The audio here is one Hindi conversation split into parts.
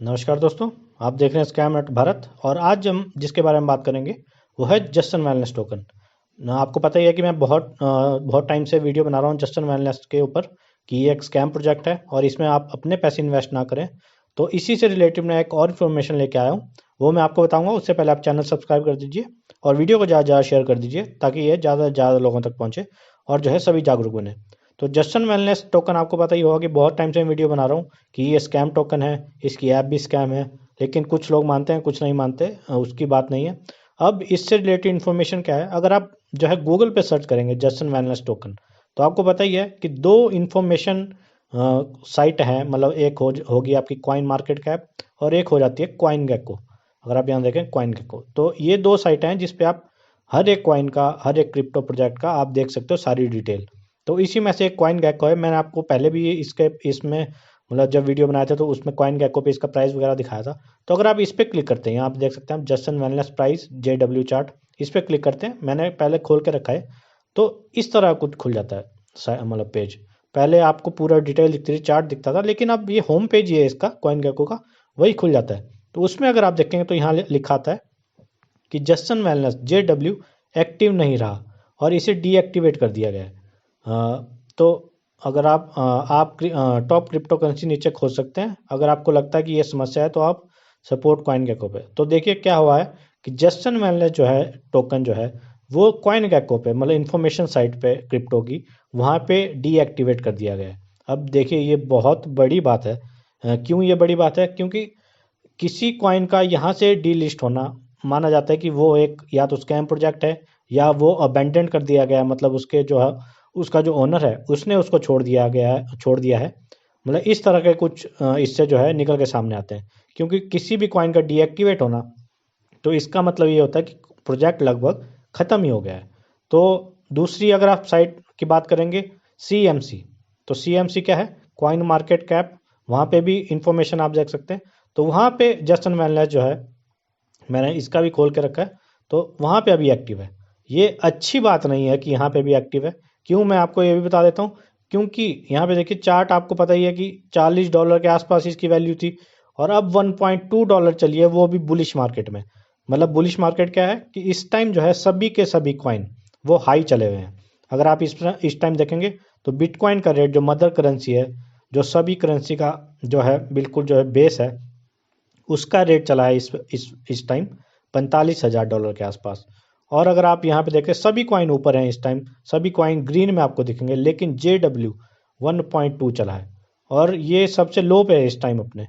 नमस्कार दोस्तों। आप देख रहे हैं स्कैम नेट भारत और आज हम जिसके बारे में बात करेंगे वो है जस्टन वेलनेस टोकन। ना आपको पता ही है कि मैं बहुत टाइम से वीडियो बना रहा हूँ जस्टन वेलनेस के ऊपर कि ये एक स्कैम प्रोजेक्ट है और इसमें आप अपने पैसे इन्वेस्ट ना करें। तो इसी से रिलेटेड मैं एक और इन्फॉर्मेशन लेके आया हूँ, वो मैं आपको बताऊंगा। उससे पहले आप चैनल सब्सक्राइब कर दीजिए और वीडियो को ज़्यादा ज़्यादा शेयर कर दीजिए ताकि ये ज़्यादा से ज़्यादा लोगों तक पहुँचे और जो है सभी जागरूक बने। तो जस्टन वेलनेस टोकन आपको पता ही होगा कि बहुत टाइम से मैं वीडियो बना रहा हूँ कि ये स्कैम टोकन है, इसकी ऐप भी स्कैम है। लेकिन कुछ लोग मानते हैं, कुछ नहीं मानते, उसकी बात नहीं है। अब इससे रिलेटेड इन्फॉर्मेशन क्या है, अगर आप जो है गूगल पे सर्च करेंगे जस्टन वेलनेस टोकन, तो आपको पता ही है कि दो इन्फॉर्मेशन साइट हैं। मतलब एक होगी आपकी कॉइन मार्केट कैप और एक हो जाती है कॉइन गेको। अगर आप यहाँ देखें कॉइन गेको, तो ये दो साइट हैं जिस पे आप हर एक कॉइन का, हर एक क्रिप्टो प्रोजेक्ट का आप देख सकते हो सारी डिटेल। तो इसी में से एक कॉइन गेको है। मैंने आपको पहले भी इसके इसमें मतलब जब वीडियो बनाया था तो उसमें कॉइन गेको पे इसका प्राइस वगैरह दिखाया था। तो अगर आप इस पर क्लिक करते हैं, यहाँ आप देख सकते हैं Justin wellness price JW chart, इस पर क्लिक करते हैं। मैंने पहले खोल के रखा है। तो इस तरह कुछ खुल जाता है मतलब पेज। पहले आपको पूरा डिटेल दिखती थी, चार्ट दिखता था, लेकिन अब ये होम पेज ही है इसका कॉइन गेको का, वही खुल जाता है। तो उसमें अगर आप देखेंगे तो यहाँ लिखा आता है कि जस्टन वेलनेस JW एक्टिव नहीं रहा और इसे डीएक्टिवेट कर दिया गया है। तो अगर आप टॉप क्रिप्टो करेंसी नीचे खोज सकते हैं। अगर आपको लगता है कि ये समस्या है तो आप सपोर्ट कॉइन गेको पे। तो देखिए क्या हुआ है कि जस्टन वेलनेस जो है टोकन जो है वो कॉइन गेको पे, मतलब इंफॉर्मेशन साइट पे क्रिप्टो की, वहाँ पे डीएक्टिवेट कर दिया गया है। अब देखिए ये बहुत बड़ी बात है। क्यों ये बड़ी बात है? क्योंकि किसी कॉइन का यहाँ से डीलिस्ट होना माना जाता है कि वो एक या तो स्कैम प्रोजेक्ट है या वो अबेंडन कर दिया गया है। मतलब उसके जो है, उसका जो ओनर है उसने उसको छोड़ दिया है। मतलब इस तरह के कुछ इससे जो है निकल के सामने आते हैं। क्योंकि किसी भी कॉइन का डीएक्टिवेट होना, तो इसका मतलब ये होता है कि प्रोजेक्ट लगभग ख़त्म ही हो गया है। तो दूसरी अगर आप साइट की बात करेंगे CMC, तो CMC क्या है? Coin market cap. वहाँ पे भी इंफॉर्मेशन आप देख सकते हैं। तो वहाँ पे जस्टन वेलनेस जो है, मैंने इसका भी खोल के रखा है, तो वहाँ पे अभी एक्टिव है। ये अच्छी बात नहीं है कि यहाँ पे भी एक्टिव है। क्यों, मैं आपको ये भी बता देता हूँ। क्योंकि यहाँ पे देखिए चार्ट, आपको पता ही है कि $40 के आसपास इसकी वैल्यू थी और अब $1.2 चली है, वो भी बुलिश मार्केट में। मतलब बुलिश मार्केट क्या है कि इस टाइम जो है सभी के सभी कॉइन वो हाई चले हुए हैं। अगर आप इस टाइम देखेंगे तो बिटकॉइन का रेट, जो मदर करेंसी है, जो सभी करेंसी का जो है बिल्कुल जो है बेस है, उसका रेट चला है इस टाइम $45,000 के आसपास। और अगर आप यहाँ पे देखें सभी कॉइन ऊपर हैं इस टाइम, सभी कॉइन ग्रीन में आपको दिखेंगे, लेकिन JW 1.2 चला है और ये सबसे लो पे है इस टाइम अपने।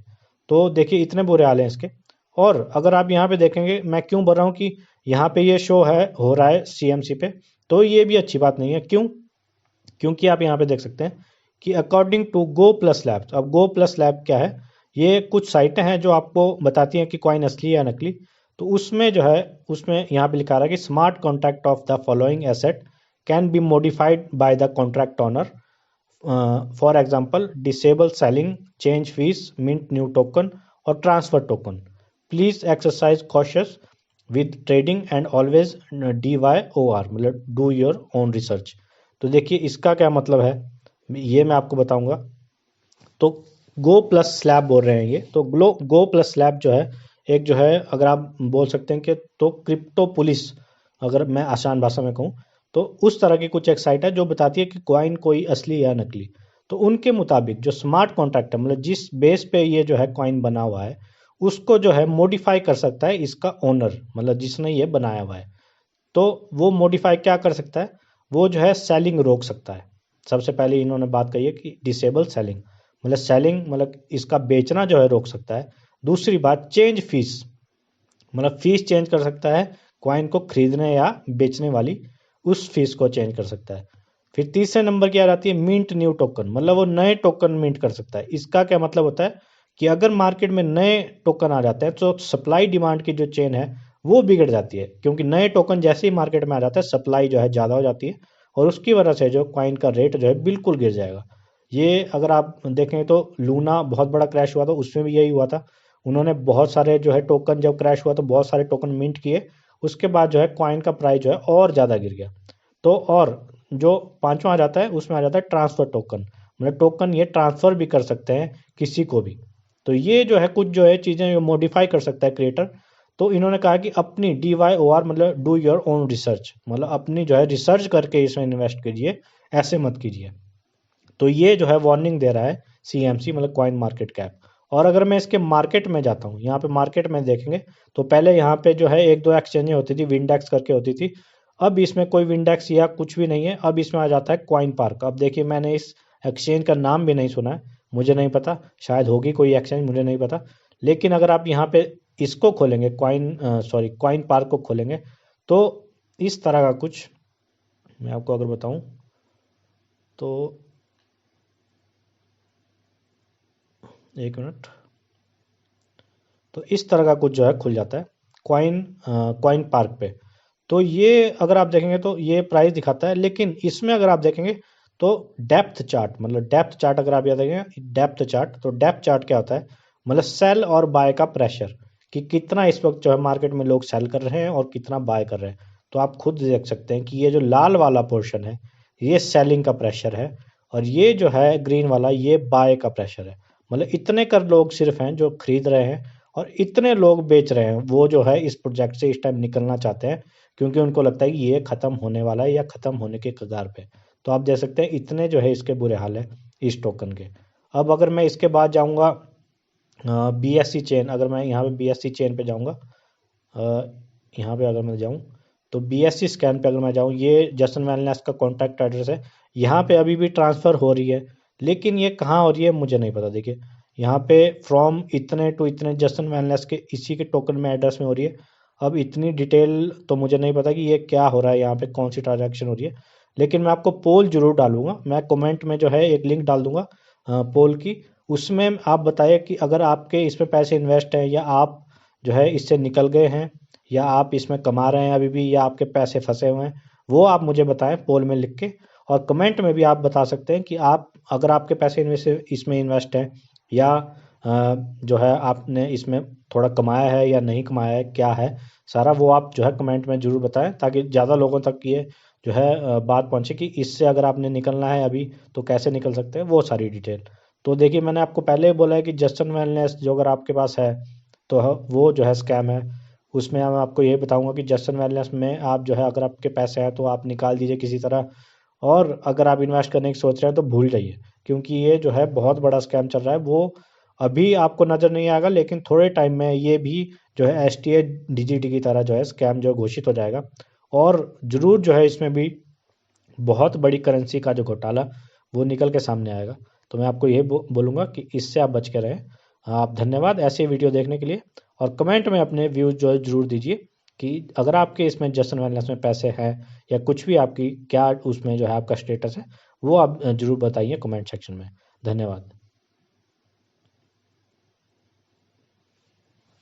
तो देखिए इतने बुरे हाल हैं इसके। और अगर आप यहाँ पे देखेंगे, मैं क्यों बोल रहा हूँ कि यहाँ पे ये शो है, हो रहा है CMC पे, तो ये भी अच्छी बात नहीं है। क्यों? क्योंकि आप यहाँ पे देख सकते हैं कि according to Go Plus Lab, अब गो प्लस लैब क्या है? ये कुछ साइटें हैं जो आपको बताती हैं कि कॉइन असली है या नकली। तो उसमें जो है, उसमें यहाँ पे लिखा रहा है कि smart contract of the following asset can be modified by the contract owner. For example disable selling, change fees, mint new token और transfer token. Please exercise cautious with trading and always DYOR, मतलब डू योर ओन रिसर्च। तो देखिए इसका क्या मतलब है, ये मैं आपको बताऊंगा। तो गो प्लस स्लैब बोल रहे हैं ये, तो गो प्लस स्लैब जो है, एक जो है अगर आप बोल सकते हैं कि तो क्रिप्टो पुलिस, अगर मैं आसान भाषा में कहूँ, तो उस तरह की कुछ एक साइट है जो बताती है कि कॉइन कोई असली या नकली। तो उनके मुताबिक जो स्मार्ट कॉन्ट्रैक्ट है, मतलब जिस बेस पे ये जो है कॉइन बना हुआ है, उसको जो है मॉडिफाई कर सकता है इसका ओनर, मतलब जिसने ये बनाया हुआ है। तो वो मॉडिफाई क्या कर सकता है? वो जो है सेलिंग रोक सकता है। सबसे पहले इन्होंने बात कही है कि डिसेबल सेलिंग, मतलब सेलिंग मतलब इसका बेचना जो है रोक सकता है। दूसरी बात चेंज फीस, मतलब फीस चेंज कर सकता है, कॉइन को खरीदने या बेचने वाली उस फीस को चेंज कर सकता है। फिर तीसरे नंबर की आ जाती है मिंट न्यू टोकन, मतलब वो नए टोकन मिंट कर सकता है। इसका क्या मतलब होता है कि अगर मार्केट में नए टोकन आ जाते हैं तो सप्लाई डिमांड की जो चेन है वो बिगड़ जाती है। क्योंकि नए टोकन जैसे ही मार्केट में आ जाता है, सप्लाई जो है ज़्यादा हो जाती है और उसकी वजह से जो कॉइन का रेट जो है बिल्कुल गिर जाएगा। ये अगर आप देखें तो लूना बहुत बड़ा क्रैश हुआ था, उसमें भी यही हुआ था। उन्होंने बहुत सारे जो है टोकन, जब क्रैश हुआ तो बहुत सारे टोकन मिंट किए, उसके बाद जो है कॉइन का प्राइस जो है और ज़्यादा गिर गया। तो और जो पांचवा आ जाता है उसमें आ जाता है ट्रांसफ़र टोकन, मतलब टोकन ये ट्रांसफ़र भी कर सकते हैं किसी को भी। तो ये जो है कुछ जो है चीज़ें मॉडिफाई कर सकता है क्रिएटर। तो इन्होंने कहा कि अपनी DYOR मतलब डू योर ओन रिसर्च, मतलब अपनी जो है रिसर्च करके इसमें इन्वेस्ट कीजिए, ऐसे मत कीजिए। तो ये जो है वार्निंग दे रहा है CMC मतलब कॉइन मार्केट कैप। और अगर मैं इसके मार्केट में जाता हूँ, यहाँ पे मार्केट में देखेंगे तो पहले यहाँ पे जो है एक दो एक्सचेंजें होती थी, विंडेक्स करके होती थी। अब इसमें कोई विंडेक्स या कुछ भी नहीं है, अब इसमें आ जाता है कॉइन पार्क। अब देखिए मैंने इस एक्सचेंज का नाम भी नहीं सुना है, मुझे नहीं पता, शायद होगी कोई एक्सचेंज, मुझे नहीं पता। लेकिन अगर आप यहाँ पे इसको खोलेंगे कॉइन पार्क को खोलेंगे तो इस तरह का कुछ मैं आपको अगर बताऊं तो, एक मिनट, तो इस तरह का कुछ जो है खुल जाता है कॉइन पार्क पे। तो ये अगर आप देखेंगे तो ये प्राइस दिखाता है, लेकिन इसमें अगर आप देखेंगे तो डेप्थ चार्ट, मतलब डेप्थ चार्ट अगर आप याद देखेंगे डेप्थ चार्ट, तो डेप्थ चार्ट क्या होता है, मतलब सेल और बाय का प्रेशर, कि कितना इस वक्त जो है मार्केट में लोग सेल कर रहे हैं और कितना बाय कर रहे हैं। तो आप खुद देख सकते हैं कि ये जो लाल वाला पोर्शन है ये सेलिंग का प्रेशर है, और ये जो है ग्रीन वाला ये बाय का प्रेशर है। मतलब इतने कर लोग सिर्फ हैं जो खरीद रहे हैं और इतने लोग बेच रहे हैं, वो जो है इस प्रोजेक्ट से इस टाइम निकलना चाहते हैं, क्योंकि उनको लगता है कि ये ख़त्म होने वाला है या ख़त्म होने के कगार पे। तो आप देख सकते हैं इतने जो है इसके बुरे हाल है इस टोकन के। अब अगर मैं इसके बाद जाऊंगा BSC चेन, अगर मैं यहाँ पे BSC चेन पे जाऊंगा, यहाँ पे अगर मैं जाऊँ तो BSC स्कैन पे अगर मैं जाऊँ, ये जस्टिन वैनलेस का कॉन्टैक्ट एड्रेस है। यहाँ पे अभी भी ट्रांसफ़र हो रही है, लेकिन ये कहाँ हो रही है मुझे नहीं पता। देखिए यहाँ पे फ्रॉम इतने टू इतने जस्टिन वैनलेस के इसी के टोकन में एड्रेस में हो रही है। अब इतनी डिटेल तो मुझे नहीं पता कि ये क्या हो रहा है, यहाँ पे कौन सी ट्रांजैक्शन हो रही है। लेकिन मैं आपको पोल जरूर डालूंगा, मैं कमेंट में जो है एक लिंक डाल दूंगा पोल की। उसमें आप बताइए कि अगर आपके इसमें पैसे इन्वेस्ट हैं, या आप जो है इससे निकल गए हैं, या आप इसमें कमा रहे हैं अभी भी, या आपके पैसे फंसे हुए हैं, वो आप मुझे बताएं पोल में लिख के। और कमेंट में भी आप बता सकते हैं कि आप अगर आपके पैसे इसमें इन्वेस्ट हैं, या जो है आपने इसमें थोड़ा कमाया है या नहीं कमाया है, क्या है सारा, वो आप जो है कमेंट में ज़रूर बताएं, ताकि ज़्यादा लोगों तक ये जो है बात पहुंचे कि इससे अगर आपने निकलना है अभी तो कैसे निकल सकते हैं, वो सारी डिटेल। तो देखिए मैंने आपको पहले ही बोला है कि जस्टिन वेलनेस जो अगर आपके पास है तो वो जो है स्कैम है। उसमें मैं आपको ये बताऊंगा कि जस्टिन वेलनेस में आप जो है अगर आपके पैसे हैं तो आप निकाल दीजिए किसी तरह, और अगर आप इन्वेस्ट करने की सोच रहे हैं तो भूल जाइए, क्योंकि ये जो है बहुत बड़ा स्कैम चल रहा है। वो अभी आपको नज़र नहीं आएगा, लेकिन थोड़े टाइम में ये भी जो है STA DGT की तरह जो है स्कैम जो घोषित हो जाएगा, और ज़रूर जो है इसमें भी बहुत बड़ी करेंसी का जो घोटाला वो निकल के सामने आएगा। तो मैं आपको ये बोलूँगा कि इससे आप बच के रहें। आप धन्यवाद ऐसे वीडियो देखने के लिए, और कमेंट में अपने व्यूज़ जो है ज़रूर दीजिए कि अगर आपके इसमें जस्टिन वेलनेस में पैसे हैं, या कुछ भी आपकी क्या उसमें जो है आपका स्टेटस है, वो आप ज़रूर बताइए कमेंट सेक्शन में। धन्यवाद।